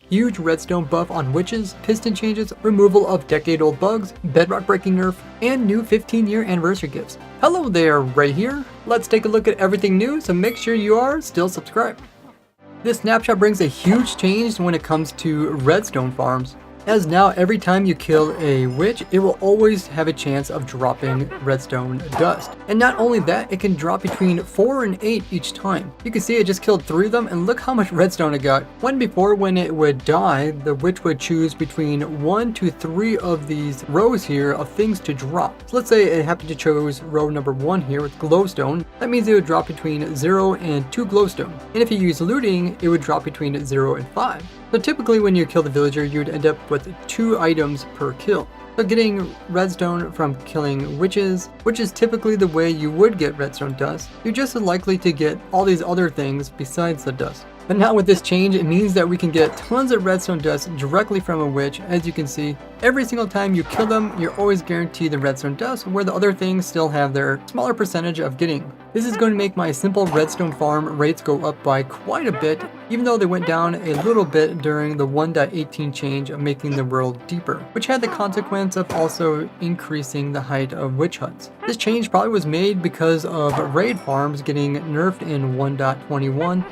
huge redstone buff on witches, piston changes, removal of decade-old bugs, bedrock breaking nerf, and new 15-year anniversary gifts. Hello there, Ray here. Let's take a look at everything new, so make sure you are still subscribed. This snapshot brings a huge change when it comes to redstone farms, as now every time you kill a witch, it will always have a chance of dropping redstone dust. And not only that, it can drop between 4 and 8 each time. You can see I just killed 3 of them, and look how much redstone I got. When before, when it would die, the witch would choose between 1 to 3 of these rows here of things to drop. So let's say it happened to choose row number 1 here with glowstone. That means it would drop between 0 and 2 glowstone. And if you use looting, it would drop between 0 and 5. So typically when you kill the villager, you would end up with 2 items per kill. So getting redstone from killing witches, which is typically the way you would get redstone dust, you're just as likely to get all these other things besides the dust. But now with this change, it means that we can get tons of redstone dust directly from a witch. As you can see, every single time you kill them, you're always guaranteed the redstone dust, where the other things still have their smaller percentage of getting. This is going to make my simple redstone farm rates go up by quite a bit, even though they went down a little bit during the 1.18 change of making the world deeper, which had the consequence of also increasing the height of witch huts. This change probably was made because of raid farms getting nerfed in 1.21.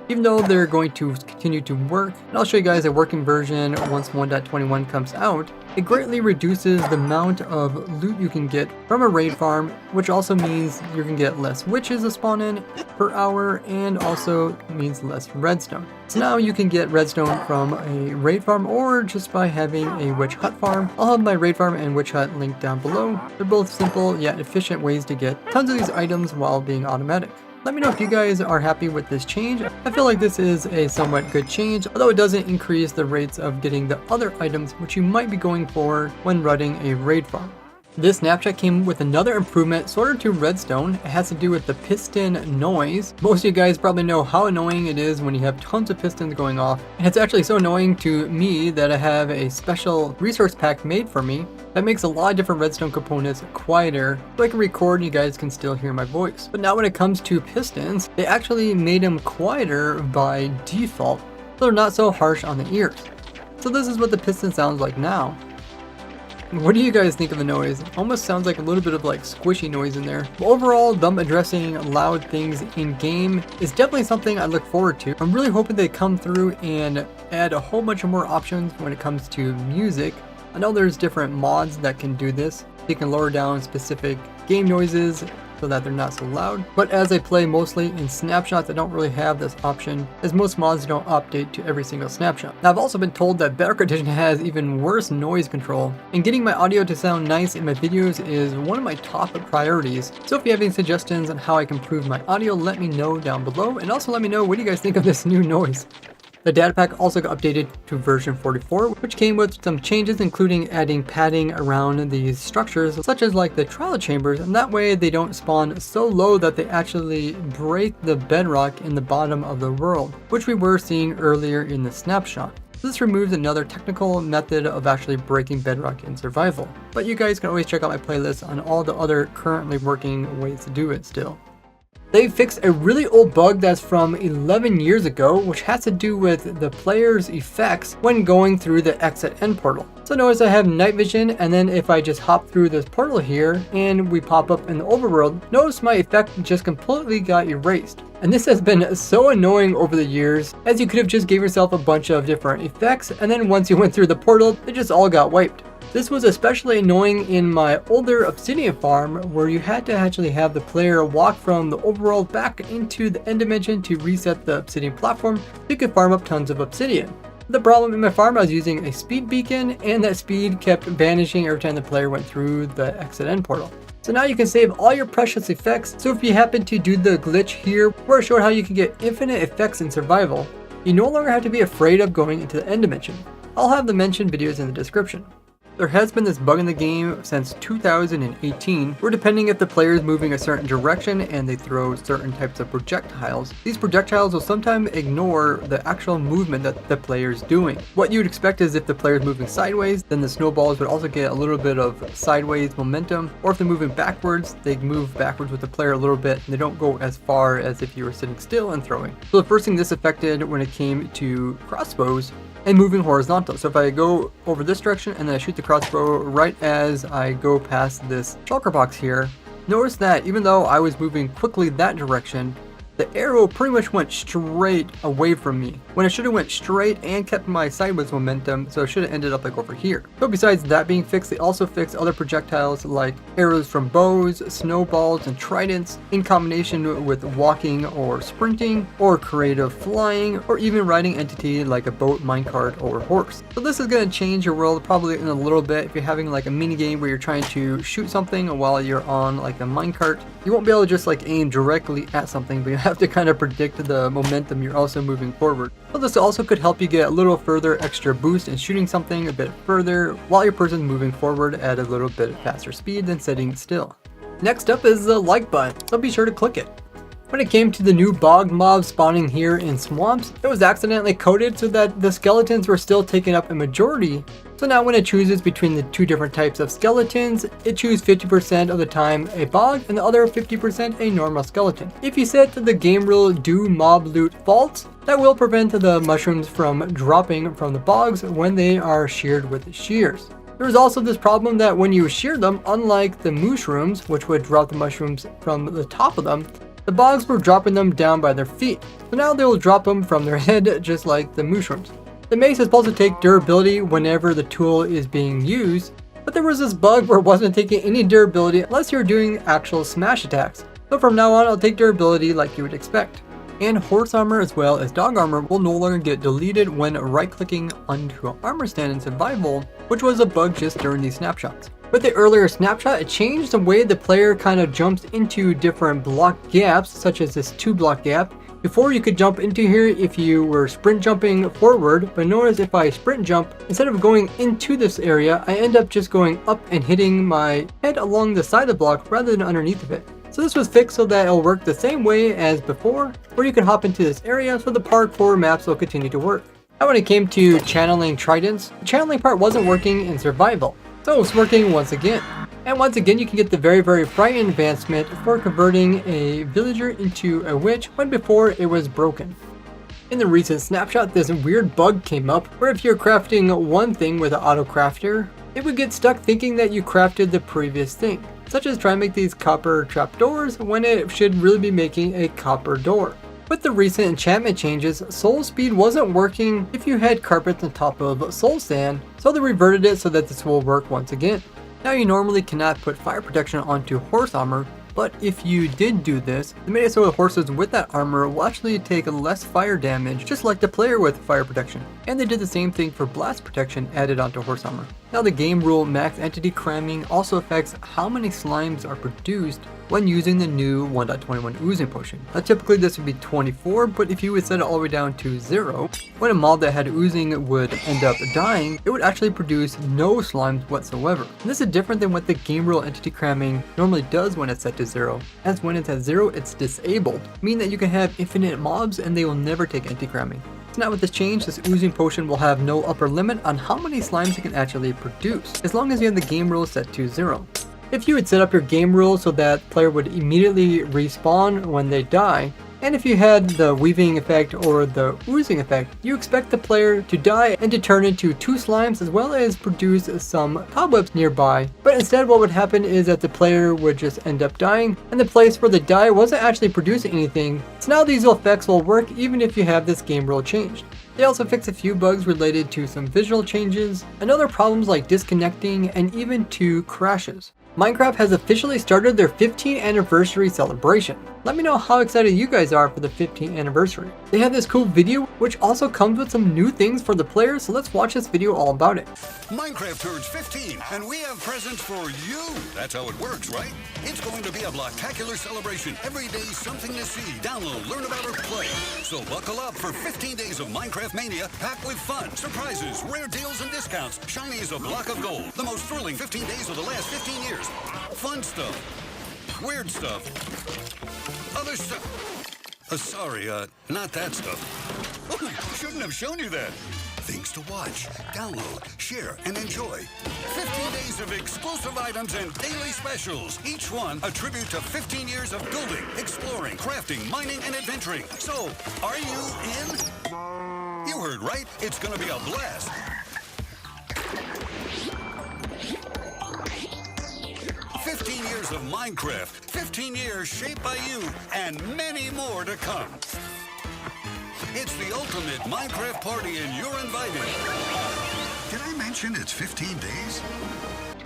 Even though they're going to continue to work, and I'll show you guys a working version once 1.21 comes out, it greatly reduces the amount of loot you can get from a raid farm, which also means you can get less witches to spawn in per hour, and also means less redstone. So now you can get redstone from a raid farm or just by having a witch hut farm. I'll have my raid farm and witch hut linked down below. They're both simple yet efficient ways to get tons of these items while being automatic. Let me know if you guys are happy with this change. I feel like this is a somewhat good change, although it doesn't increase the rates of getting the other items which you might be going for when running a raid farm. This snapshot came with another improvement sort of to redstone. It has to do with the piston noise. Most of you guys probably know how annoying it is when you have tons of pistons going off. And it's actually so annoying to me that I have a special resource pack made for me that makes a lot of different redstone components quieter, so I can record and you guys can still hear my voice. But now when it comes to pistons, they actually made them quieter by default, so they're not so harsh on the ears. So this is what the piston sounds like now. What do you guys think of the noise? It almost sounds like a little bit of like squishy noise in there. But overall, them addressing loud things in game is definitely something I look forward to. I'm really hoping they come through and add a whole bunch of more options when it comes to music. I know there's different mods that can do this. You can lower down specific game noises so that they're not so loud. But as I play mostly in snapshots, I don't really have this option, as most mods don't update to every single snapshot. Now I've also been told that Bedrock Edition has even worse noise control, and getting my audio to sound nice in my videos is one of my top priorities. So if you have any suggestions on how I can improve my audio, let me know down below, and also let me know what do you guys think of this new noise. The data pack also got updated to version 44, which came with some changes including adding padding around these structures, such as like the trial chambers, and that way they don't spawn so low that they actually break the bedrock in the bottom of the world, which we were seeing earlier in the snapshot. This removes another technical method of actually breaking bedrock in survival. But you guys can always check out my playlist on all the other currently working ways to do it still. They fixed a really old bug that's from 11 years ago, which has to do with the player's effects when going through the exit end portal. So notice I have night vision, and then if I just hop through this portal here and we pop up in the overworld, notice my effect just completely got erased. And this has been so annoying over the years, as you could have just gave yourself a bunch of different effects, and then once you went through the portal, they just all got wiped. This was especially annoying in my older obsidian farm, where you had to actually have the player walk from the overworld back into the end dimension to reset the obsidian platform so you could farm up tons of obsidian. The problem in my farm, I was using a speed beacon, and that speed kept vanishing every time the player went through the exit end portal. So now you can save all your precious effects. So if you happen to do the glitch here where I showed how you can get infinite effects in survival, you no longer have to be afraid of going into the end dimension. I'll have the mentioned videos in the description. There has been this bug in the game since 2018, where depending if the player is moving a certain direction and they throw certain types of projectiles, these projectiles will sometimes ignore the actual movement that the player is doing. What you would expect is if the player is moving sideways, then the snowballs would also get a little bit of sideways momentum, or if they're moving backwards, they move backwards with the player a little bit and they don't go as far as if you were sitting still and throwing. So the first thing this affected when it came to crossbows and moving horizontal. So if I go over this direction and then I shoot the crossbow right as I go past this shulker box here, notice that even though I was moving quickly that direction, the arrow pretty much went straight away from me, when it should have went straight and kept my sideways momentum, so it should have ended up like over here. So besides that being fixed, they also fixed other projectiles like arrows from bows, snowballs, and tridents in combination with walking or sprinting, or creative flying, or even riding entity like a boat, minecart, or horse. So this is going to change your world probably in a little bit. If you're having like a mini game where you're trying to shoot something while you're on like a minecart, you won't be able to just like aim directly at something, but you have to kind of predict the momentum you're also moving forward. So this also could help you get a little further extra boost in shooting something a bit further while your person's moving forward at a little bit faster speed than sitting still. Next up is the like button, so be sure to click it. When it came to the new bogged mobs spawning here in swamps, it was accidentally coded so that the skeletons were still taking up a majority. So now when it chooses between the two different types of skeletons, it chooses 50% of the time a bogged and the other 50% a normal skeleton. If you set the game rule do mob loot false, that will prevent the mushrooms from dropping from the bogs when they are sheared with shears. There is also this problem that when you shear them, unlike the mushrooms, which would drop the mushrooms from the top of them, the bogs were dropping them down by their feet. So now they will drop them from their head just like the mushrooms. The mace is supposed to take durability whenever the tool is being used, but there was this bug where it wasn't taking any durability unless you were doing actual smash attacks. So from now on, it'll take durability like you would expect. And horse armor as well as dog armor will no longer get deleted when right-clicking onto an armor stand in survival, which was a bug just during these snapshots. With the earlier snapshot, it changed the way the player kind of jumps into different block gaps, such as this 2-block gap. Before, you could jump into here if you were sprint jumping forward, but notice if I sprint jump, instead of going into this area, I end up just going up and hitting my head along the side of the block rather than underneath of it. So this was fixed so that it'll work the same way as before, where you can hop into this area so the parkour maps will continue to work. Now when it came to channeling tridents, the channeling part wasn't working in survival, so it's working once again. And once again, you can get the very frightened advancement for converting a villager into a witch when before it was broken. In the recent snapshot, this weird bug came up where if you're crafting one thing with an auto crafter, it would get stuck thinking that you crafted the previous thing, such as trying to make these copper trapdoors when it should really be making a copper door. With the recent enchantment changes, soul speed wasn't working if you had carpets on top of soul sand, so they reverted it so that this will work once again. Now you normally cannot put fire protection onto horse armor, but if you did do this, they made it so the horses with that armor will actually take less fire damage, just like the player with fire protection. And they did the same thing for blast protection added onto horse armor. Now the game rule max entity cramming also affects how many slimes are produced when using the new 1.21 oozing potion. Now typically this would be 24, but if you would set it all the way down to 0, when a mob that had oozing would end up dying, it would actually produce no slimes whatsoever. And this is different than what the game rule entity cramming normally does when it's set to 0, as when it's at 0 it's disabled, meaning that you can have infinite mobs and they will never take entity cramming. So now with this change, this oozing potion will have no upper limit on how many slimes it can actually produce, as long as you have the game rule set to 0. If you would set up your game rule so that player would immediately respawn when they die, and if you had the weaving effect or the oozing effect, you expect the player to die and to turn into 2 slimes as well as produce some cobwebs nearby. But instead what would happen is that the player would just end up dying and the place where they die wasn't actually producing anything. So now these effects will work even if you have this game rule changed. They also fixed a few bugs related to some visual changes and other problems like disconnecting and even to crashes. Minecraft has officially started their 15th anniversary celebration. Let me know how excited you guys are for the 15th anniversary. They have this cool video which also comes with some new things for the players, so let's watch this video all about it. Minecraft turns 15 and we have presents for you. That's how it works, right? It's going to be a blocktacular celebration. Every day something to see, download, learn about, or play. So buckle up for 15 days of Minecraft Mania packed with fun, surprises, rare deals, and discounts. Shiny as a block of gold. The most thrilling 15 days of the last 15 years. Fun stuff. Weird stuff. Other stuff. Sorry, not that stuff. Oh, shouldn't have shown you that. Things to watch, download, share, and enjoy. 15 days of exclusive items and daily specials. Each one a tribute to 15 years of building, exploring, crafting, mining, and adventuring. So, are you in? You heard right. It's gonna be a blast. Years of Minecraft, 15 years shaped by you, and many more to come. It's the ultimate Minecraft party and you're invited. Did I mention it's 15 days?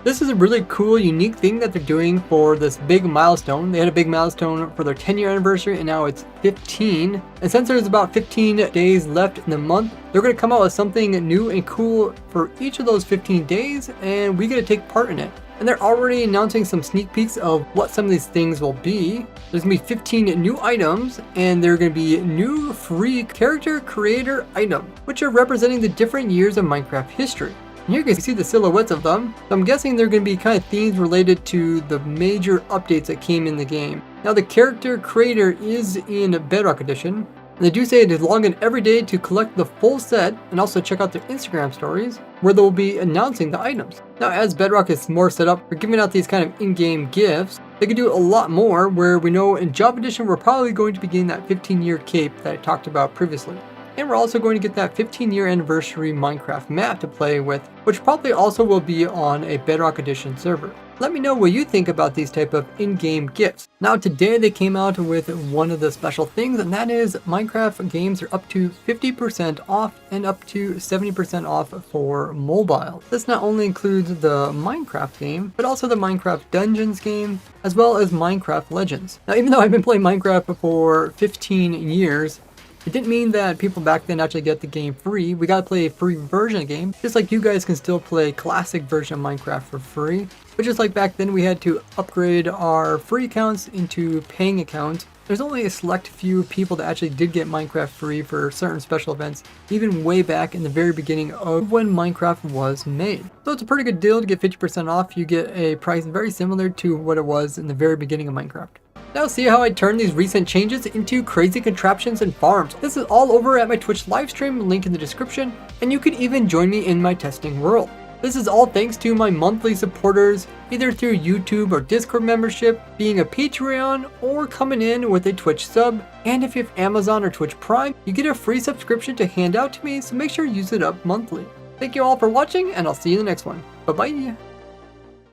This is a really cool, unique thing that they're doing for this big milestone. They had a big milestone for their 10-year anniversary, and now it's 15. And since there's about 15 days left in the month, they're going to come out with something new and cool for each of those 15 days, and we get to take part in it. And they're already announcing some sneak peeks of what some of these things will be. There's going to be 15 new items, and there are going to be new free character creator items, which are representing the different years of Minecraft history. And here you can see the silhouettes of them. So I'm guessing they're going to be kind of themes related to the major updates that came in the game. Now the character creator is in Bedrock Edition. And they do say to log in every day to collect the full set, and also check out their Instagram stories where they'll be announcing the items. Now as Bedrock is more set up for giving out these kind of in-game gifts, they can do a lot more, where we know in Job Edition we're probably going to be getting that 15-year cape that I talked about previously. And we're also going to get that 15-year anniversary Minecraft map to play with, which probably also will be on a Bedrock Edition server. Let me know what you think about these type of in-game gifts. Now today they came out with one of the special things, and that is Minecraft games are up to 50% off and up to 70% off for mobile. This not only includes the Minecraft game, but also the Minecraft Dungeons game, as well as Minecraft Legends. Now even though I've been playing Minecraft for 15 years, it didn't mean that people back then actually get the game free. We gotta play a free version of the game, just like you guys can still play classic version of Minecraft for free. But just like back then we had to upgrade our free accounts into paying accounts. There's only a select few people that actually did get Minecraft free for certain special events, even way back in the very beginning of when Minecraft was made. So it's a pretty good deal to get 50% off. You get a price very similar to what it was in the very beginning of Minecraft. Now see how I turned these recent changes into crazy contraptions and farms. This is all over at my Twitch livestream, link in the description, and you can even join me in my testing world. This is all thanks to my monthly supporters, either through YouTube or Discord membership, being a Patreon, or coming in with a Twitch sub. And if you have Amazon or Twitch Prime, you get a free subscription to hand out to me, so make sure you use it up monthly. Thank you all for watching, and I'll see you in the next one. Bye bye!